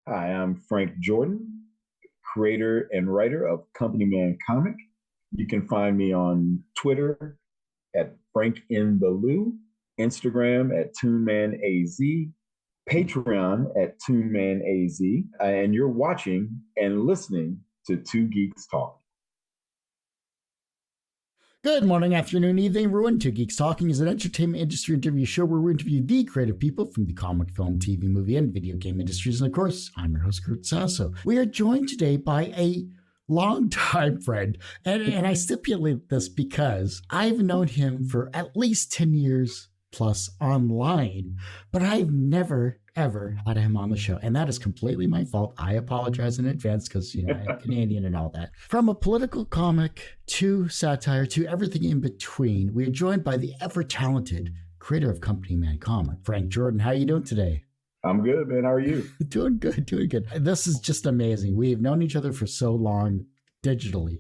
Hi, I'm Frank Jordan, creator and writer of Company Man Comic. You can find me on Twitter at Frank in the Lou, Instagram at ToonmanAZ, Patreon at ToonmanAZ, and you're watching and listening to Two Geeks Talk. Good morning, afternoon, evening, everyone. Two Geeks Talking is an entertainment industry interview show where we interview the creative people from the comic, film, TV, movie, and video game industries. And of course, I'm your host, Kurt Sasso. We are joined today by a longtime friend. And I stipulate this because I've known him for at least 10 years plus online, but I've never ever had him on the show. And that is completely my fault. I apologize in advance because, I'm Canadian and all that. From a political comic to satire to everything in between, we are joined by the ever-talented creator of Company Man Comic, Frank Jordan. How are you doing today? I'm good, man. How are you? Doing good, doing good. This is just amazing. We've known each other for so long digitally.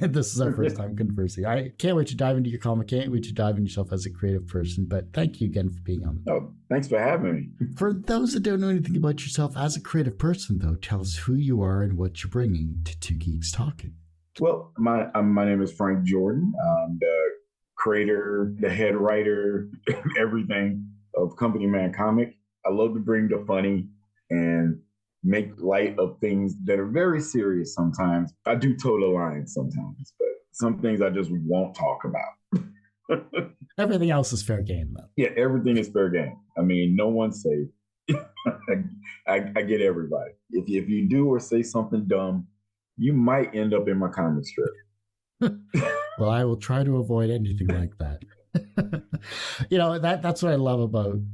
And this is our first time conversing. I can't wait to dive into your comic. Can't wait to dive into yourself as a creative person. But thank you again for being on. Oh, thanks for having me. For those that don't know anything about yourself as a creative person, though, tell us who you are and what you're bringing to Two Geeks Talking. Well, my name is Frank Jordan. I'm the creator, the head writer, everything of Company Man Comic. I love to bring the funny and make light of things that are very serious sometimes. I do toe the line sometimes, but some things I just won't talk about. Everything else is fair game, though. Yeah, everything is fair game. I mean, no one's safe. I get everybody. If you do or say something dumb, you might end up in my comic strip. Well, I will try to avoid anything like that. That's what I love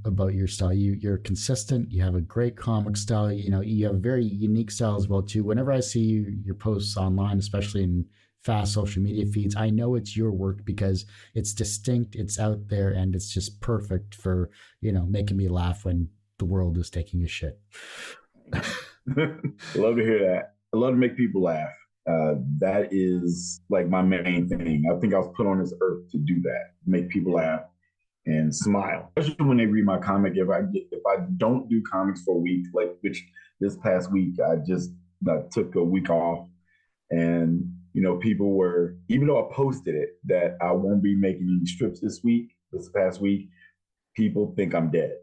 about your style. You're consistent. You have a great comic style. You have a very unique style as well too. Whenever I see your posts online, especially in fast social media feeds, I know it's your work because it's distinct, it's out there, and it's just perfect for making me laugh when the world is taking a shit. Love to hear that. I love to make people laugh. That is like my main thing. I think I was put on this earth to do that, make people laugh and smile. Especially when they read my comic. If I don't do comics for a week, like which this past week I took a week off, and people were, even though I posted it that I won't be making any strips this past week, people think I'm dead.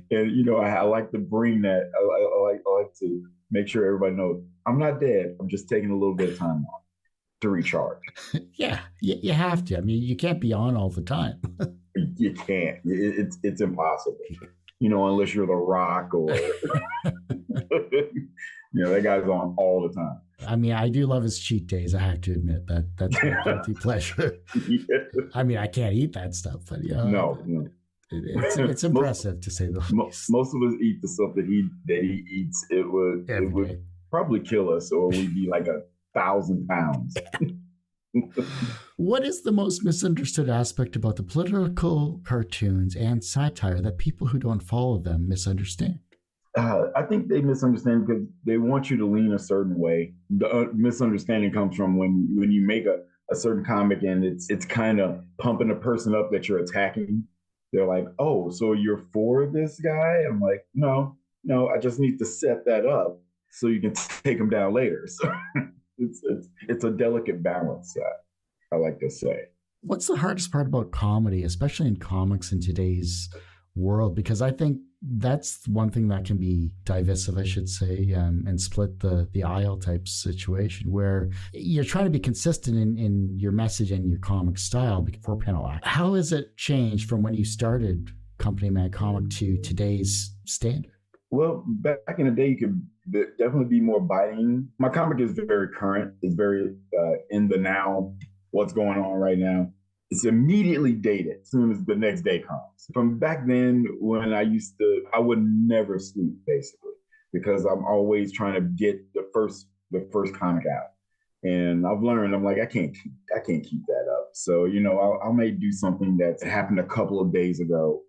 And I like to bring that. I like to make sure everybody knows I'm not dead. I'm just taking a little bit of time off to recharge. Yeah, you have to. I mean, you can't be on all the time. You can't. It's impossible. Unless you're The Rock or that guy's on all the time. I mean, I do love his cheat days. I have to admit that's my guilty pleasure. Yeah. I mean, I can't eat that stuff, but no. It's impressive to say the least. Most of us eat the stuff that he eats. It would probably kill us, or we'd be like 1,000 pounds. What is the most misunderstood aspect about the political cartoons and satire that people who don't follow them misunderstand? I think they misunderstand because they want you to lean a certain way. The misunderstanding comes from when you make a certain comic and it's kind of pumping a person up that you're attacking. They're like, oh, so you're for this guy? I'm like, no, I just need to set that up so you can take him down later. So it's a delicate balance, I like to say. What's the hardest part about comedy, especially in comics in today's world? Because I think that's one thing that can be divisive, I should say, and split the aisle type situation where you're trying to be consistent in your message and your comic style before panel act. How has it changed from when you started Company Man Comic to today's standard? Well, back in the day, you could definitely be more biting. My comic is very current. It's very in the now, what's going on right now. It's immediately dated as soon as the next day comes. From back then, when I would never sleep basically because I'm always trying to get the first comic out. And I've learned, I'm like, I can't keep that up. So I may do something that happened a couple of days ago,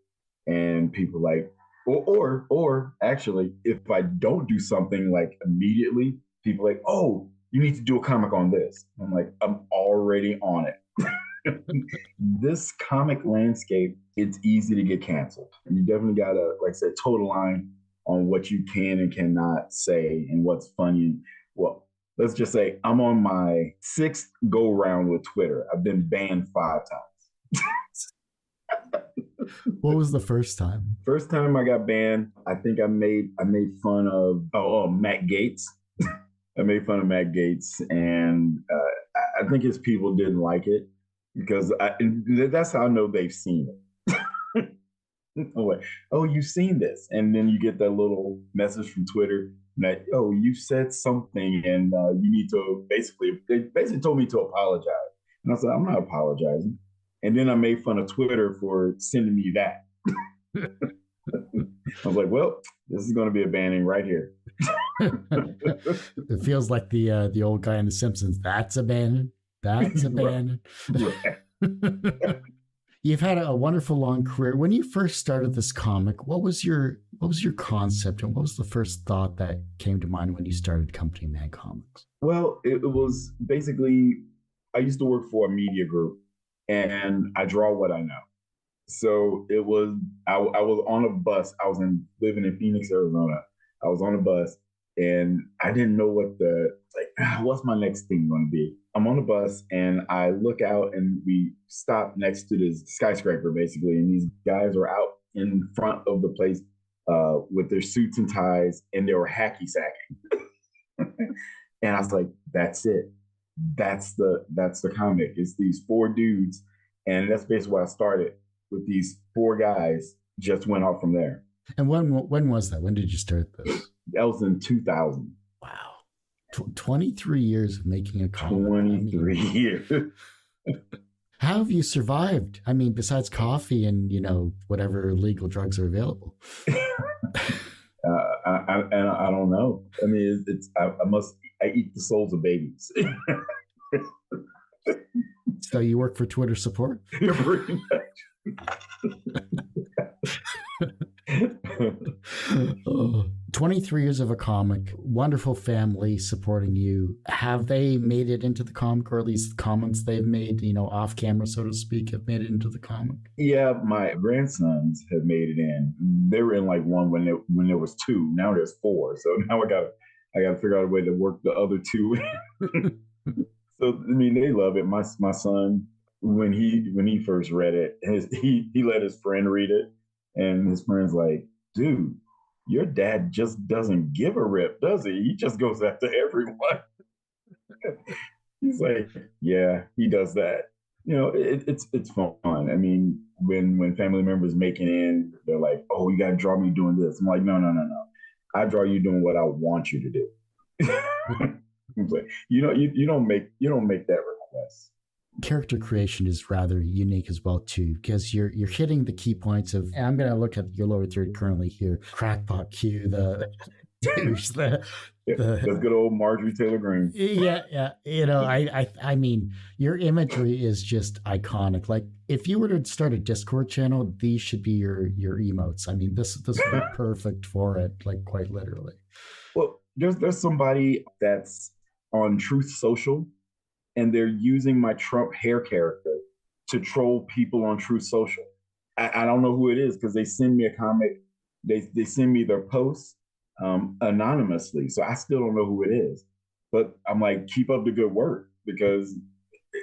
and people like, or actually, if I don't do something like immediately, people like, oh, you need to do a comic on this. I'm like, I'm already on it. This comic landscape it's easy to get canceled. And you definitely got to, like I said, toe the line on what you can and cannot say and what's funny. Well, let's just say I'm on my 6th go round with Twitter. I've been banned 5 times. What was the first time? First time I got banned, I think I made fun of Matt Gaetz. I made fun of Matt Gaetz, and I think his people didn't like it because that's how I know they've seen it. Oh, you've seen this, and then you get that little message from Twitter that you said something, and you need to they basically told me to apologize, and I said I'm not apologizing, and then I made fun of Twitter for sending me that. I was like, well, this is going to be a banning right here. It feels like the old guy in The Simpsons. That's a banning. That's a banning. You've had a wonderful long career. When you first started this comic, what was your concept, and what was the first thought that came to mind when you started Company Man Comics? Well, it was basically, I used to work for a media group, and I draw what I know. So it was, I was on a bus. I was living in Phoenix, Arizona. I was on a bus, and I didn't know what's my next thing going to be? I'm on the bus, and I look out, and we stop next to this skyscraper, basically, and these guys are out in front of the place with their suits and ties, and they were hacky sacking. And I was like, that's it. That's the comic. It's these 4 dudes, and that's basically why I started with these 4 guys. Just went off from there. And when was that? When did you start this? That was in 2000. Wow. 23 years of making a comic. 23 years. How have you survived? I mean, besides coffee and, whatever illegal drugs are available. I don't know. I mean, I eat the souls of babies. So you work for Twitter support? Yeah, pretty much. 23 years of a comic, wonderful family supporting you. Have they made it into the comic, or at least the comments they've made, off camera, so to speak, have made it into the comic? Yeah, my grandsons have made it in. They were in like one when there was 2. Now there's 4. So now I gotta figure out a way to work the other 2 in. So I mean, they love it. My son, when he first read it, he let his friend read it, and his friend's like, dude, your dad just doesn't give a rip, does he? He just goes after everyone. He's like, yeah, he does that. It's fun. I mean, when family members make it in, they're like, oh, you got to draw me doing this. I'm like, no. I draw you doing what I want you to do. Like, you don't make that request. Character creation is rather unique as well too, because you're hitting the key points of, and I'm going to look at your lower third currently here, Crackpot Q, the good old Marjorie Taylor Greene. Yeah. I mean, your imagery is just iconic. Like, if you were to start a Discord channel, these should be your emotes. I mean, this would be perfect for it, like, quite literally. Well, there's somebody that's on Truth Social, and they're using my Trump hair character to troll people on Truth Social. I don't know who it is, because they send me a comic. They send me their posts anonymously. So I still don't know who it is. But I'm like, keep up the good work, because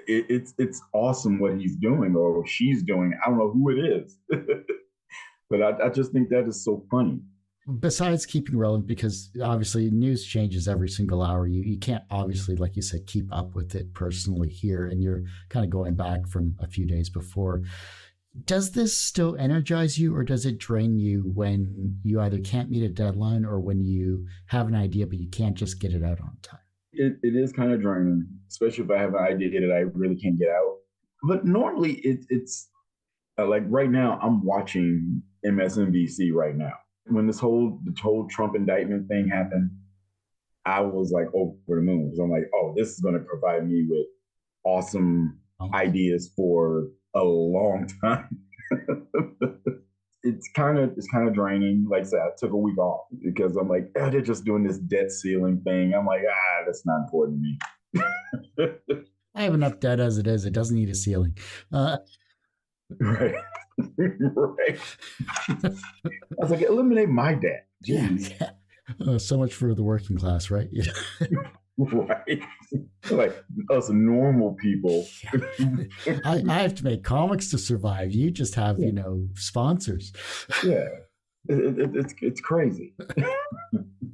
it's awesome what he's doing or she's doing. I don't know who it is. But I just think that is so funny. Besides keeping relevant, because obviously news changes every single hour, you can't obviously, like you said, keep up with it personally here, and you're kind of going back from a few days before. Does this still energize you, or does it drain you when you either can't meet a deadline or when you have an idea but you can't just get it out on time? It is kind of draining, especially if I have an idea that I really can't get out. But normally it's like right now I'm watching MSNBC right now. When the whole Trump indictment thing happened, I was like over the moon, because I'm like, oh, this is going to provide me with awesome ideas for a long time. It's kind of draining. Like I said, I took a week off because I'm like, they're just doing this debt ceiling thing. I'm like, that's not important to me. I have enough debt as it is. It doesn't need a ceiling. Right. Right. I was like, eliminate my dad. Jeez. Yeah. So much for the working class, right? Yeah. Right. Like us normal people. I have to make comics to survive. You just have, Yeah. sponsors. Yeah. It's crazy.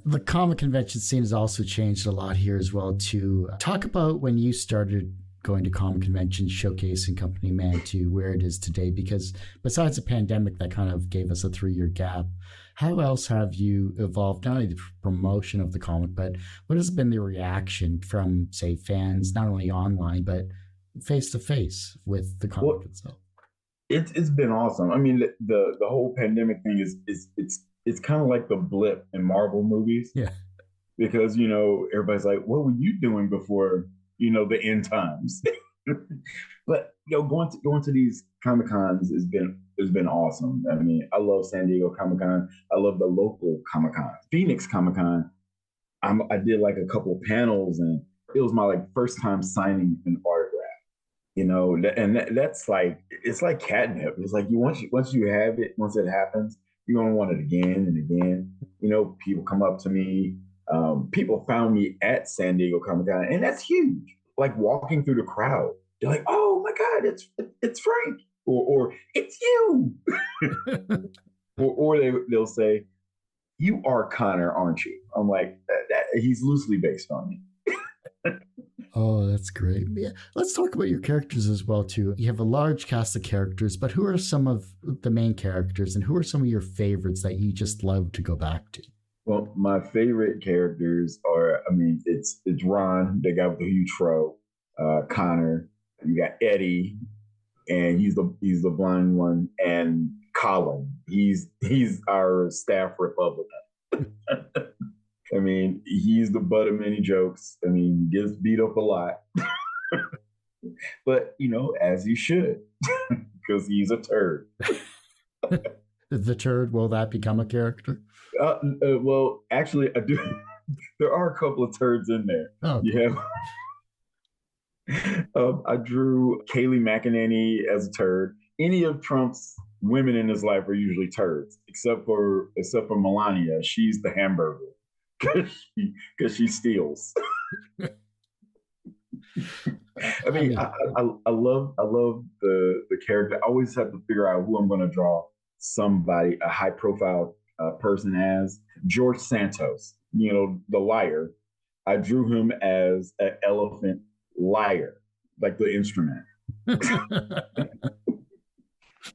The comic convention scene has also changed a lot here as well, too. Talk about when you started going to comic conventions, showcasing Company Man to where it is today, because besides the pandemic that kind of gave us a 3-year gap, how else have you evolved, not only the promotion of the comic, but what has been the reaction from, say, fans, not only online, but face to face with the comic Well, itself? it's been awesome. I mean, the whole pandemic thing is it's kind of like the blip in Marvel movies, Yeah. because everybody's like, what were you doing before the end times? But going to these Comic Cons has been awesome. I mean, I love San Diego Comic Con. I love the local Comic Con, Phoenix Comic Con. I did like a couple of panels, and it was my first time signing an autograph. That's like, it's like catnip. It's like once you have it, once it happens, you're gonna want it again and again. People come up to me. People found me at San Diego Comic Con, and that's huge. Like walking through the crowd, they're like, "Oh my God, it's Frank," or "It's you," or they'll say, "You are Connor, aren't you?" I'm like, he's loosely based on me. Oh, that's great. Yeah. Let's talk about your characters as well, too. You have a large cast of characters, but who are some of the main characters, and who are some of your favorites that you just love to go back to? Well, my favorite characters are, I mean, it's Ron, the guy with the huge fro, Connor. You got Eddie, and he's the blind one, and Colin. He's our staff Republican. I mean, he's the butt of many jokes. I mean, he gets beat up a lot, but as he should, because he's a turd. The turd, will that become a character? Well, actually, I do. There are a couple of turds in there. Oh, You have. I drew Kayleigh McEnany as a turd. Any of Trump's women in his life are usually turds, except for Melania. She's the hamburger because she steals. I mean, I love the character. I always have to figure out who I'm going to draw somebody, a high profile person as. George Santos, the liar. I drew him as an elephant liar, like the instrument.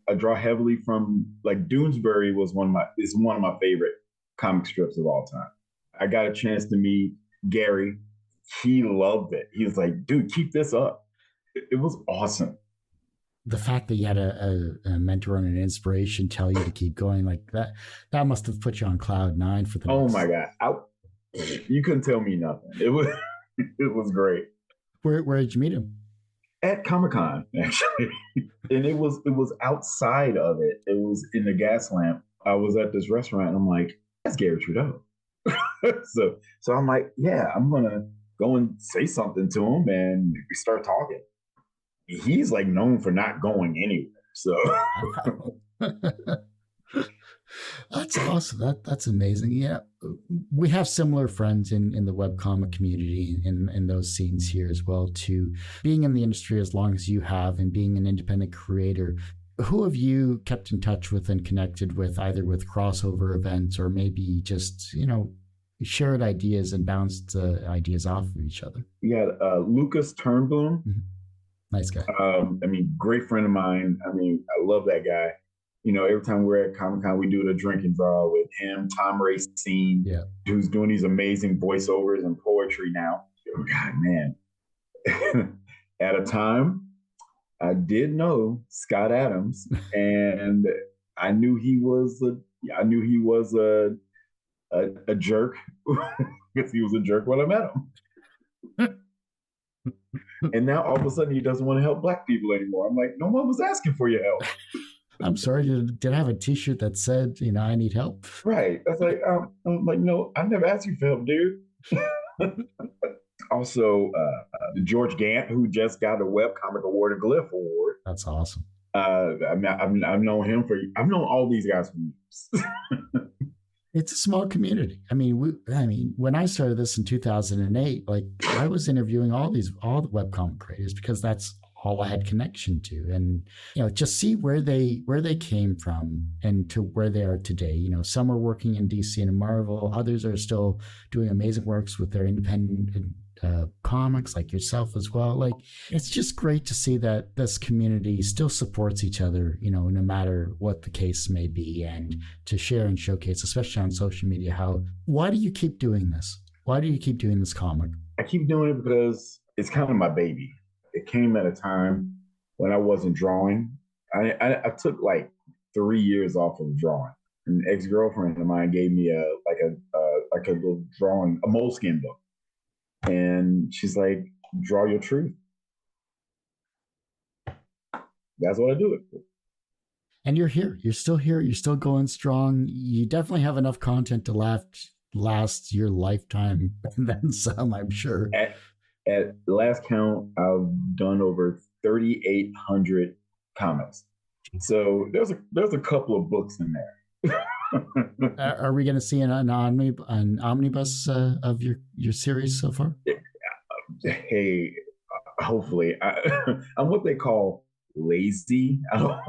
I draw heavily from Doonesbury is one of my favorite comic strips of all time. I got a chance to meet Gary. He loved it. He was like, dude, keep this up. It was awesome. The fact that you had a mentor and an inspiration tell you to keep going like that must have put you on cloud 9 for the Oh next... my God. You couldn't tell me nothing. It was great. Where did you meet him? At Comic-Con, actually. And it was outside of it. It was in the gas lamp. I was at this restaurant, and I'm like, that's Gary Trudeau. so I'm like, yeah, I'm gonna go and say something to him, and we start talking. He's known for not going anywhere. So That's awesome. That's amazing. Yeah, we have similar friends in the webcomic community in those scenes here as well too. Being in the industry as long as you have and being an independent creator, who have you kept in touch with and connected with, either with crossover events or maybe just shared ideas and bounced ideas off of each other? Yeah, Lucas Turnboom. Mm-hmm. Nice guy. I mean, great friend of mine. I mean, I love that guy. Every time we're at Comic-Con, we do the drink and draw with him, Tom Racine, Yeah. who's doing these amazing voiceovers and poetry now. God, man. At a time, I did know Scott Adams, and I knew he was a jerk because he was a jerk when I met him. And now all of a sudden he doesn't want to help Black people anymore. I'm like, no one was asking for your help. I'm sorry, did I have a T-shirt that said, I need help? Right. That's like, I'm like, no, I never asked you for help, dude. Also, George Gant, who just got a Webcomic Award, a Glyph Award. That's awesome. I've known him I've known all these guys for years. It's a small community. I mean, when I started this in 2008, like I was interviewing all the webcomic creators because that's all I had connection to, and just see where they came from and to where they are today. Some are working in DC and Marvel, others are still doing amazing works with their independent comics, like yourself as well. Like, it's just great to see that this community still supports each other, no matter what the case may be, and to share and showcase, especially on social media. Why do you keep doing this? Why do you keep doing this comic? I keep doing it because it's kind of my baby. It came at a time when I wasn't drawing. I took like 3 years off of drawing. An ex-girlfriend of mine gave me a little drawing, a Moleskine book. And she's like, draw your truth. That's what I do it for. And you're here. You're still here. You're still going strong. You definitely have enough content to last your lifetime and then some, I'm sure. At last count, I've done over 3,800 comics. So there's a couple of books in there. Are we going to see an omnibus of your series so far? Hey, hopefully. I'm what they call lazy. I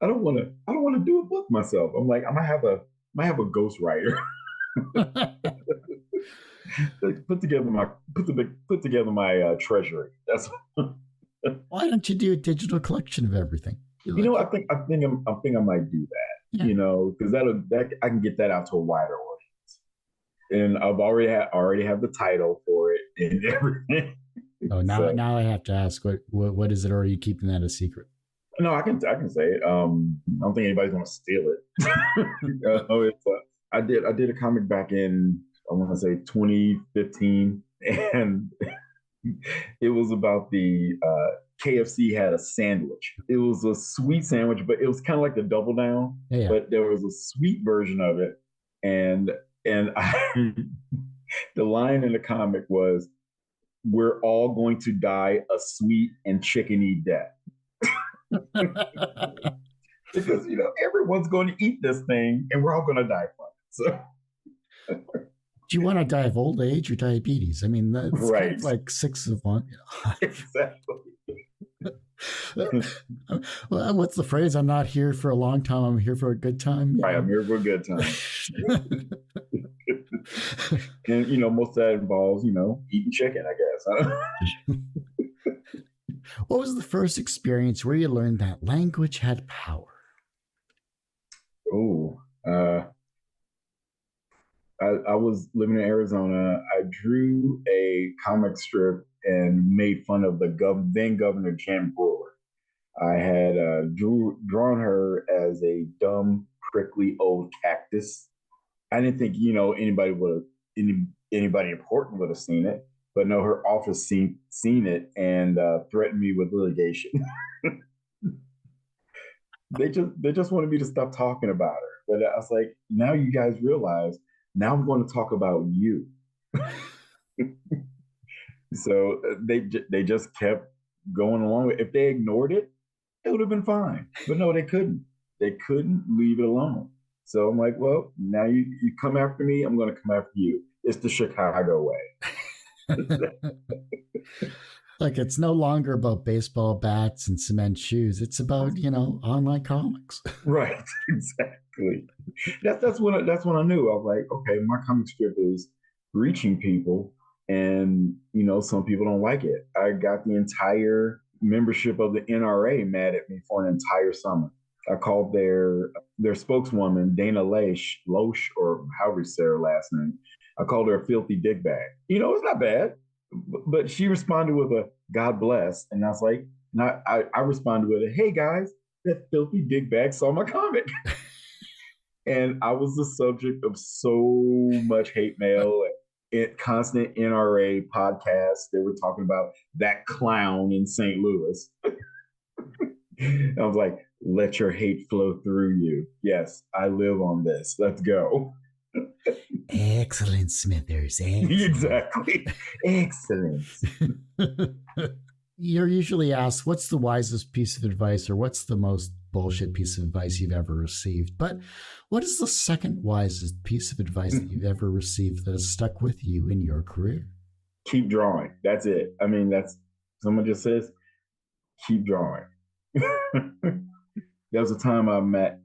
don't want to do a book myself. I'm like, I might have a ghostwriter. put together my treasury. That's why don't you do a digital collection of everything? I think I might do that. Yeah. Because I can get that out to a wider audience, and I've already have the title for it and everything. Oh, now I have to ask, what is it, or are you keeping that a secret? No, I can say it. I don't think anybody's gonna steal it. I did a comic back in, I want to say 2015, and it was about the KFC had a sandwich. It was a sweet sandwich, but it was kind of like the Double Down, yeah. But there was a sweet version of it, and the line in the comic was, "We're all going to die a sweet and chickeny death." Because everyone's going to eat this thing, and we're all going to die from it. So. Do you want to die of old age or diabetes? I mean, that's right. Kind of like 6 of 1. Exactly. Well, what's the phrase? I'm not here for a long time. I'm here for a good time. Right, I'm here for a good time. And most of that involves, eating chicken, I guess. What was the first experience where you learned that language had power? Oh, I was living in Arizona. I drew a comic strip and made fun of the then Governor Jan Brewer. I had drawn her as a dumb, prickly old cactus. I didn't think anybody important would have seen it, but no, her office seen it and threatened me with litigation. They just wanted me to stop talking about her, but I was like, now you guys realize. Now I'm going to talk about you. So they just kept going along with it. If they ignored it, it would have been fine. But no, they couldn't. They couldn't leave it alone. So I'm like, well, now you come after me, I'm going to come after you. It's the Chicago way. Like, it's no longer about baseball bats and cement shoes. It's about, online comics. Right, exactly. That's when I knew. I was like, okay, my comic strip is reaching people, and some people don't like it. I got the entire membership of the NRA mad at me for an entire summer. I called their spokeswoman, Dana Loesch, or however you say her last name. I called her a filthy dick bag. It's not bad. But she responded with a God bless. And I was like, I responded with a, hey guys, that filthy dick bag saw my comic. And I was the subject of so much hate mail, constant NRA podcasts. They were talking about that clown in St. Louis. I was like, let your hate flow through you. Yes, I live on this. Let's go. Excellent, Smithers. Excellent. Exactly. Excellent. You're usually asked, what's the wisest piece of advice or what's the most bullshit piece of advice you've ever received? But what is the second wisest piece of advice that you've ever received that has stuck with you in your career? Keep drawing. That's it. I mean, that's someone just says, keep drawing. There was a time I met,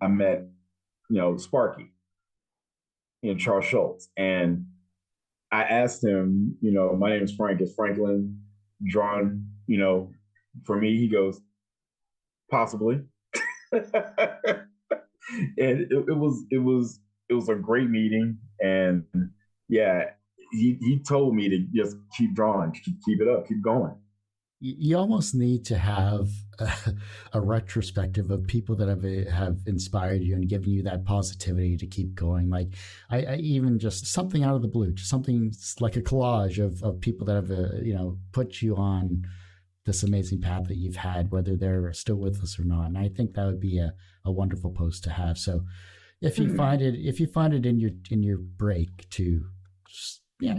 Sparky, Charles Schultz, and I asked him, my name is Frank. Is Franklin drawn, for me? He goes, possibly. And it was a great meeting, and yeah, he told me to just keep drawing, keep it up, keep going. You almost need to have a retrospective of people that have inspired you and given you that positivity to keep going. Like I even just something out of the blue, just something like a collage of people that have put you on this amazing path that you've had, whether they're still with us or not. And I think that would be a wonderful post to have. So if you find it in your break to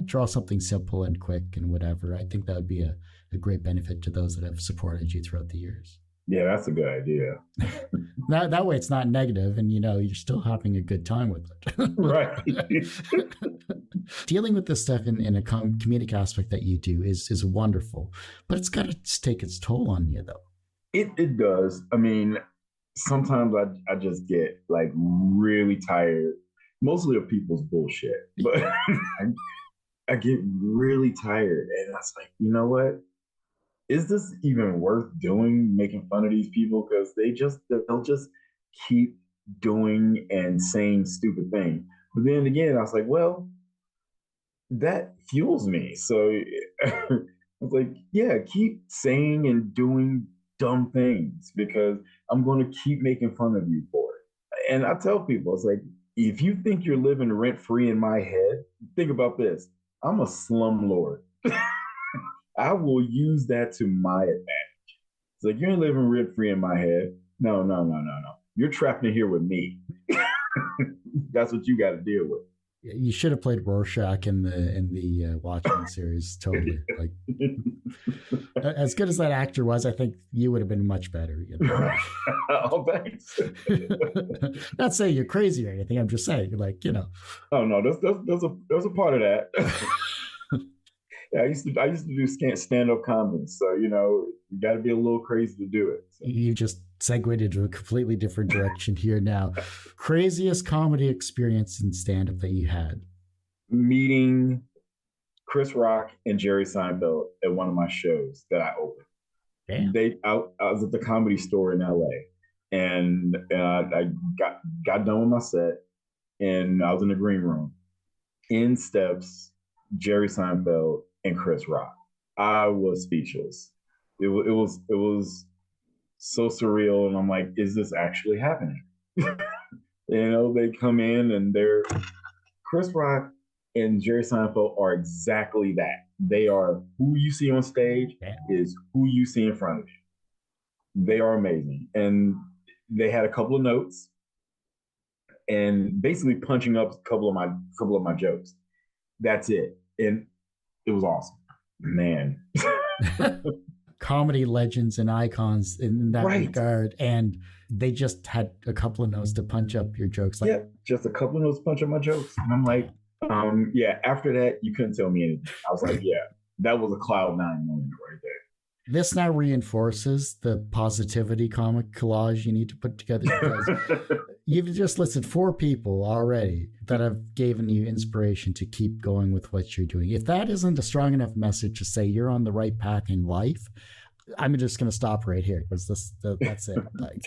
draw something simple and quick and whatever, I think that would be a great benefit to those that have supported you throughout the years. Yeah, that's a good idea. that way it's not negative and you're still having a good time with it. Right. Dealing with this stuff in a comedic aspect that you do is wonderful, but it's got to take its toll on you though. It does. I mean, sometimes I just get like really tired, mostly of people's bullshit, but I get really tired and I was like, you know what? Is this even worth doing, making fun of these people? Because they'll just keep doing and saying stupid things. But then again, I was like, well, that fuels me. So I was like, yeah, keep saying and doing dumb things because I'm going to keep making fun of you for it. And I tell people, it's like, if you think you're living rent free in my head, think about this. I'm a slumlord. I will use that to my advantage. It's like, you ain't living rent free in my head. No. You're trapped in here with me. That's what you got to deal with. You should have played Rorschach in the Watchmen series. Totally. Like, as good as that actor was, I think you would have been much better. Oh, thanks. Not saying you're crazy or anything. I'm just saying, like, Oh no, there's a part of that. Yeah, I used to do stand-up comedy, so you got to be a little crazy to do it. So. You just segued into a completely different direction here now. Craziest comedy experience in stand-up that you had? Meeting Chris Rock and Jerry Seinfeld at one of my shows that I opened. Damn. I was at the Comedy Store in LA, and I got done with my set, and I was in the green room. In steps Jerry Seinfeld and Chris Rock. I was speechless. It was so surreal, and I'm like, is this actually happening? They come in and they're Chris Rock and Jerry Seinfeld are exactly that. They are who you see on stage is who you see in front of you. They are amazing, and they had a couple of notes and basically punching up a couple of my jokes. That's it. And it was awesome, man. Comedy legends and icons in that regard, and they just had a couple of notes to punch up your jokes. Like, yeah, just a couple of notes to punch up my jokes, and I'm like, after that, you couldn't tell me anything. I was like, yeah, that was a cloud nine moment right there. This now reinforces the positivity comic collage you need to put together because you've just listed 4 people already that have given you inspiration to keep going with what you're doing. If that isn't a strong enough message to say you're on the right path in life, I'm just going to stop right here because that's it. Like,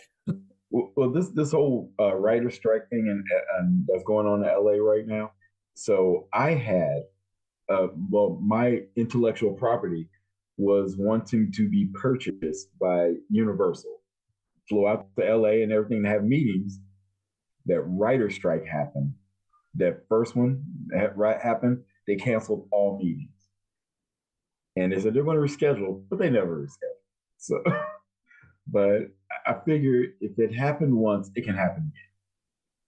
well, this whole writer strike thing and that's going on in LA right now. So I had, my intellectual property was wanting to be purchased by Universal. Flew out to LA and everything to have meetings. That writer strike happened. That first one happened. They canceled all meetings. And they said they're going to reschedule, but they never rescheduled. So, but I figure if it happened once, it can happen again.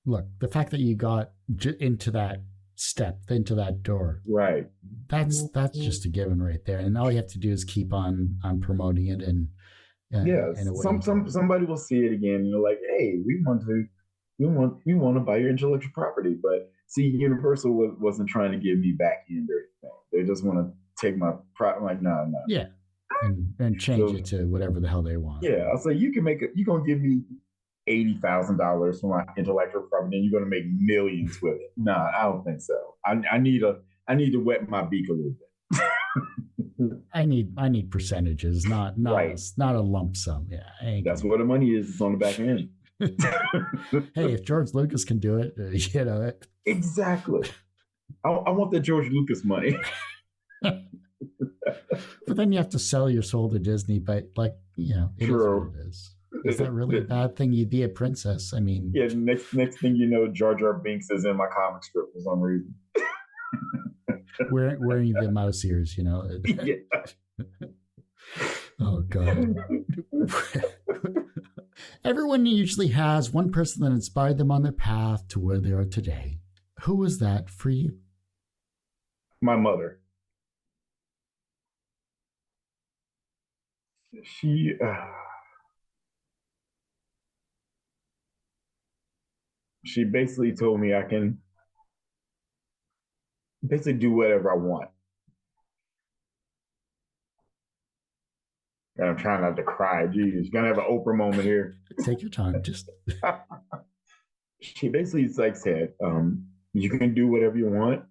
Look, the fact that you got into that step into that door. Right. That's just a given right there. And all you have to do is keep on promoting it and Yes. Somebody will see it again and they're like, hey, we want to buy your intellectual property. But see, Universal wasn't trying to give me back end or anything. They just want to take my product. I'm like, no. Yeah. And change it to whatever the hell they want. Yeah. I'll say you're gonna give me $80,000 for my intellectual property and you're gonna make millions with it. Nah, I don't think so. I need to wet my beak a little bit. I need percentages, not right. Not a lump sum. Yeah. That's what the money is. It's on the back end. Hey, if George Lucas can do it, Exactly. I want the George Lucas money. But then you have to sell your soul to Disney. But it is what it is. Is that really a bad thing? You'd be a princess. I mean, yeah. Next thing you know, Jar Jar Binks is in my comic strip for some reason. Wearing the mouse ears, Yeah. Oh God. Everyone usually has one person that inspired them on their path to where they are today. Who was that for you? My mother. She basically told me I can basically do whatever I want. And I'm trying not to cry. Geez, gonna have an Oprah moment here. Take your time. Just she basically said, you can do whatever you want.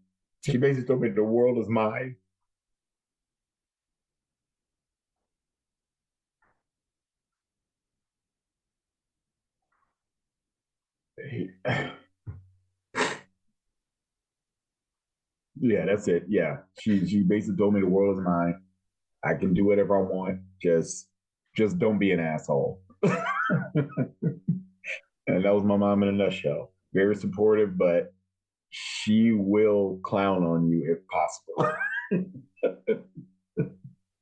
She basically told me the world is mine. Yeah, that's it. Yeah. She basically told me the world is mine. I can do whatever I want. Just don't be an asshole. And that was my mom in a nutshell. Very supportive, but she will clown on you if possible.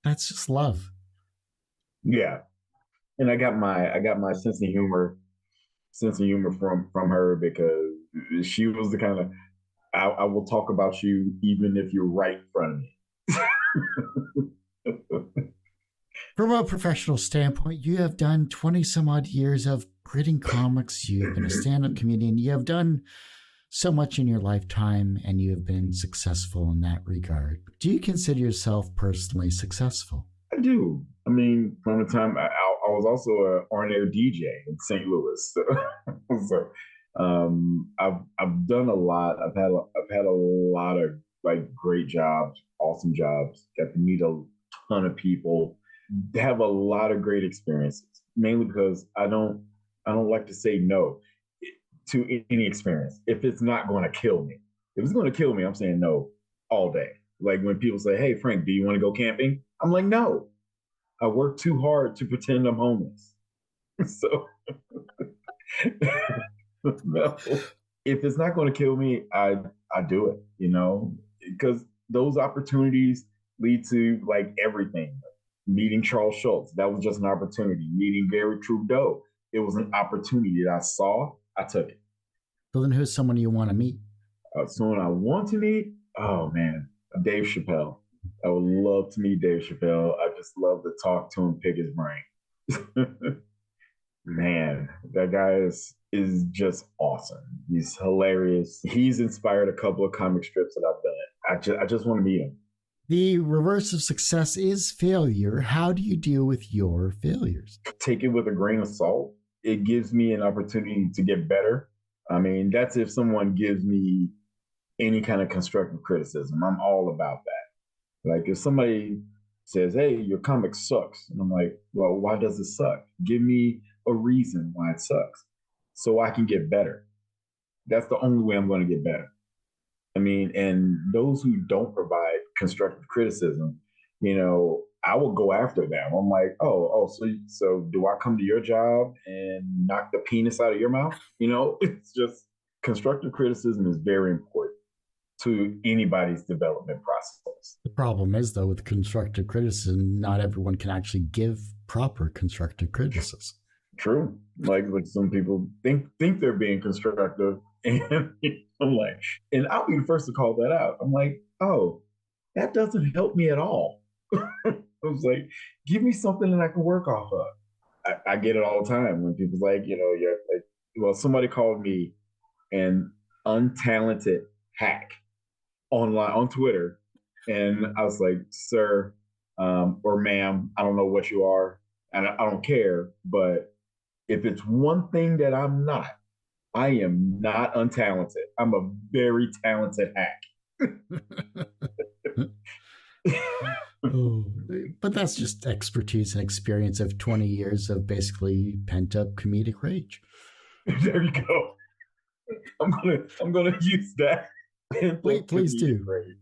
That's just love. Yeah. And I got my sense of humor from her because she was the kind of I will talk about you even if you're right in front of me. From a professional standpoint, you have done 20 some odd years of gritting comics. You have been a stand-up comedian. You have done so much in your lifetime, and you have been successful in that regard. Do you consider yourself personally successful? I do. I mean, from the time I was also an on-air DJ in St. Louis, so I've done a lot. I've had a lot of great jobs, awesome jobs. Got to meet a ton of people. Have a lot of great experiences. Mainly because I don't like to say no to any experience if it's not going to kill me. If it's going to kill me, I'm saying no all day. Like when people say, "Hey Frank, do you want to go camping?" I'm like, "No, I work too hard to pretend I'm homeless." So no. If it's not going to kill me, I do it, because those opportunities lead to everything. Meeting Charles Schultz, that was just an opportunity. Meeting Gary Trudeau, it was an opportunity that I saw. I took it. So then who's someone you want to meet? Someone I want to meet? Oh man, Dave Chappelle. I would love to meet Dave Chappelle. I just love to talk to him, pick his brain. Man, that guy is just awesome. He's hilarious. He's inspired a couple of comic strips that I've done. I just want to meet him. The reverse of success is failure. How do you deal with your failures? Take it with a grain of salt. It gives me an opportunity to get better. I mean, that's if someone gives me any kind of constructive criticism. I'm all about that. Like if somebody says, "Hey, your comic sucks," and I'm like, "Well, why does it suck? Give me a reason why it sucks so I can get better." That's the only way I'm going to get better. I mean, and those who don't provide constructive criticism, I will go after them. I'm like, so do I come to your job and knock the penis out of your mouth? It's just constructive criticism is very important to anybody's development process. The problem is, though, with constructive criticism, not everyone can actually give proper constructive criticism. True. Like some people think they're being constructive, and I'm like, and I'll be the first to call that out. I'm like, oh, that doesn't help me at all. I was like, give me something that I can work off of. I get it all the time when people's like, you're like, well, somebody called me an untalented hack online on Twitter. And I was like, sir, or ma'am, I don't know what you are, and I don't care. But if it's one thing that I'm not, I am not untalented. I'm a very talented hack. Oh, but that's just expertise and experience of 20 years of basically pent up comedic rage. There you go. I'm gonna use that. Wait, please do. Rage.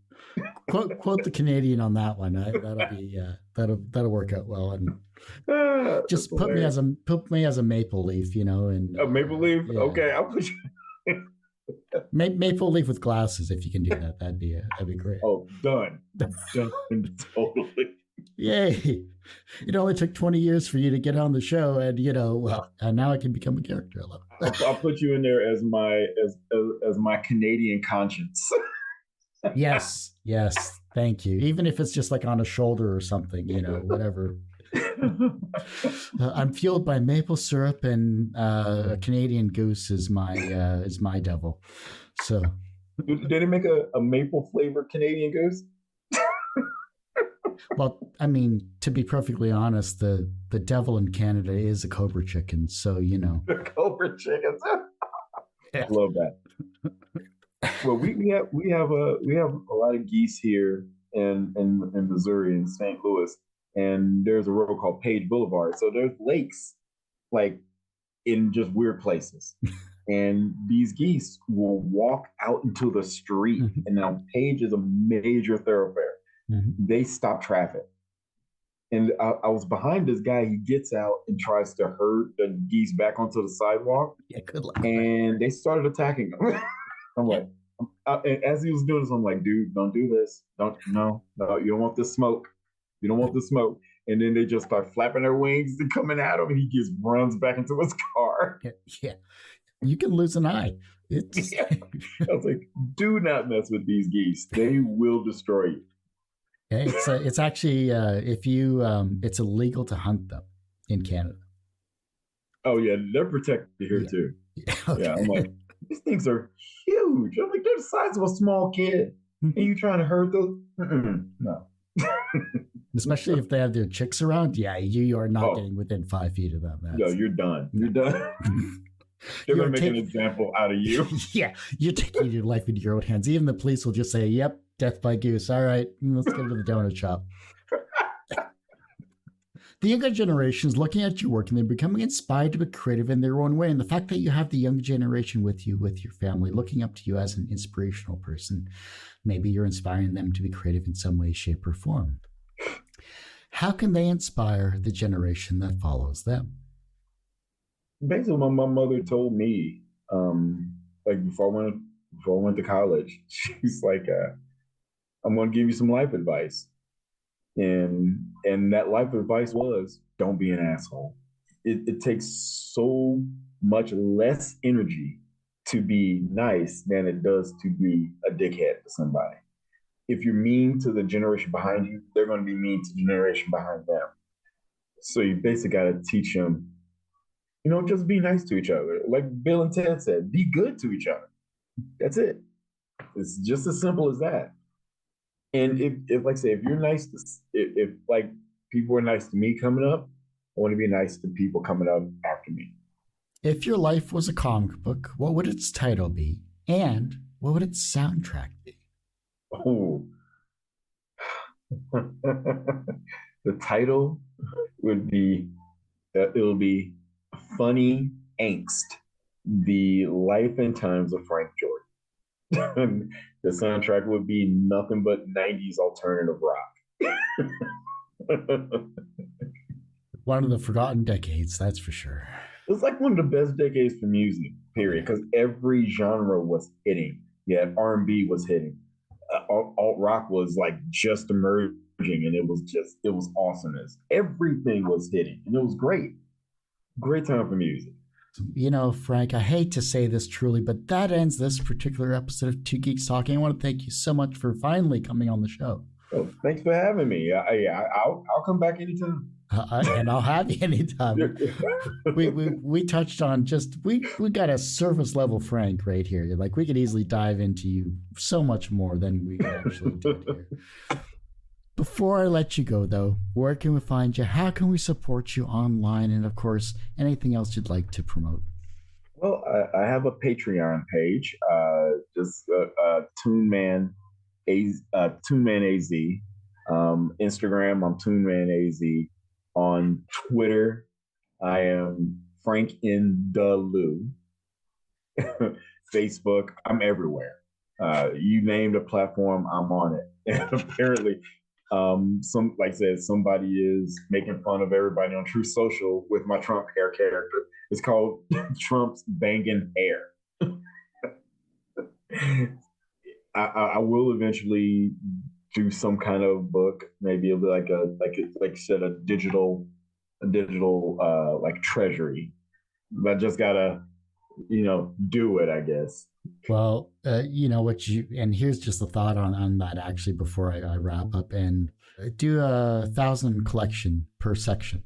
Quote the Canadian on that one. That'll be that'll work out well. And just put me as a maple leaf, and a maple leaf. Yeah. Okay, I'll put you. Maple leaf with glasses, if you can do that, that'd be great. Oh, done, totally. Yay! It only took 20 years for you to get on the show, and and now I can become a character. I love it. I'll put you in there as my Canadian conscience. Yes, thank you. Even if it's just like on a shoulder or something, whatever. I'm fueled by maple syrup, and a Canadian goose is my devil. So, did they make a maple flavored Canadian goose? Well, I mean, to be perfectly honest, the devil in Canada is a cobra chicken. So the cobra chickens. I love that. Well, we have a lot of geese here in Missouri, in St. Louis. And there's a road called Page Boulevard. So there's lakes like in just weird places. And these geese will walk out into the street. Mm-hmm. And now Page is a major thoroughfare. Mm-hmm. They stop traffic. And I was behind this guy. He gets out and tries to herd the geese back onto the sidewalk. Yeah, good luck. And they started attacking him. I'm like, and as he was doing this, I'm like, dude, don't do this. No, you don't want this smoke. You don't want the smoke. And then they just start flapping their wings and coming at him, and he just runs back into his car. Yeah. You can lose an eye. Yeah. I was like, do not mess with these geese. They will destroy you. Yeah, it's actually, if you, it's illegal to hunt them in Canada. Oh, yeah. They're protected here, too. Okay. Yeah. I'm like, these things are huge. I'm like, they're the size of a small kid. And you trying to hurt those? No. Especially if they have their chicks around. Yeah, you are not getting within 5 feet of them. No, you're done. You're done. They're going to make an example out of you. Yeah, you're taking your life into your own hands. Even the police will just say, yep, death by goose. All right, let's go to the donut shop. The younger generation is looking at your work and they're becoming inspired to be creative in their own way. And the fact that you have the younger generation with you, with your family, looking up to you as an inspirational person, maybe you're inspiring them to be creative in some way, shape, or form. How can they inspire the generation that follows them? Basically, my mother told me, like before I went to college, she's like, I'm going to give you some life advice. And that life advice was, don't be an asshole. It takes so much less energy to be nice than it does to be a dickhead to somebody. If you're mean to the generation behind you, they're going to be mean to the generation behind them. So you basically got to teach them, just be nice to each other. Like Bill and Ted said, be good to each other. That's it. It's just as simple as that. And if like I say, if you're nice, if like people are nice to me coming up, I want to be nice to people coming up after me. If your life was a comic book, what would its title be? And what would its soundtrack be? Oh, the title would be, it'll be Funny Angst, the life and times of Frank Jordan. The soundtrack would be nothing but 90s alternative rock. One of the forgotten decades, that's for sure. It was like one of the best decades for music, period, because every genre was hitting. Yeah, R&B was hitting. Alt rock was like just emerging, and it was awesomeness. Everything was hitting, and it was great. Great time for music. You know, Frank, I hate to say this truly, but that ends this particular episode of Two Geeks Talking. I want to thank you so much for finally coming on the show. Oh, thanks for having me. I'll come back anytime. And I'll have you anytime. we touched on we got a surface level Frank right here. Like we could easily dive into you so much more than we actually did here. Before I let you go, though, where can we find you? How can we support you online? And of course, anything else you'd like to promote? Well, I have a Patreon page, just Toonman AZ. Instagram, I'm Toonman AZ. On Twitter, I am Frank in the Lou. Facebook, I'm everywhere. You name the platform, I'm on it. And apparently, somebody is making fun of everybody on True Social with my Trump hair character. It's called Trump's Banging Hair. I will eventually do some kind of book, maybe it'll be like you said, a digital like treasury. But I just gotta, do it, I guess. Well, and here's just a thought on that actually before I wrap up, and do 1,000 collection per section.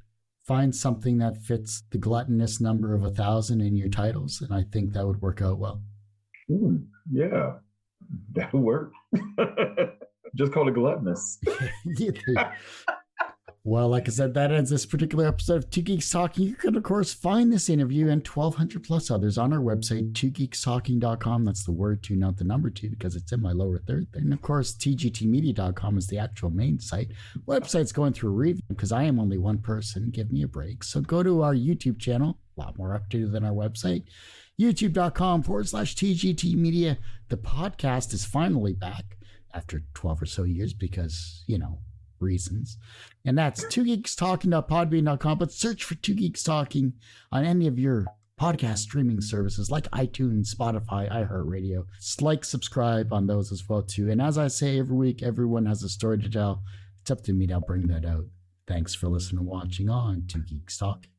Find something that fits the gluttonous number of 1,000 in your titles, and I think that would work out well. Yeah, that'll work. Just call it gluttonous. Well, like I said, that ends this particular episode of Two Geeks Talking. You can, of course, find this interview and 1,200 plus others on our website, twogeekstalking.com. That's the word two, not the number two, because it's in my lower third. And, of course, tgtmedia.com is the actual main site. Website's going through a review because I am only one person. Give me a break. So go to our YouTube channel, a lot more updated than our website, youtube.com/TGTmedia. The podcast is finally back after 12 or so years because, reasons. And that's twogeekstalking.podbean.com, but search for Two Geeks Talking on any of your podcast streaming services like iTunes, Spotify, iHeartRadio. Like, subscribe on those as well too. And as I say every week, everyone has a story to tell. It's up to me to bring that out. Thanks for listening and watching on Two Geeks Talking.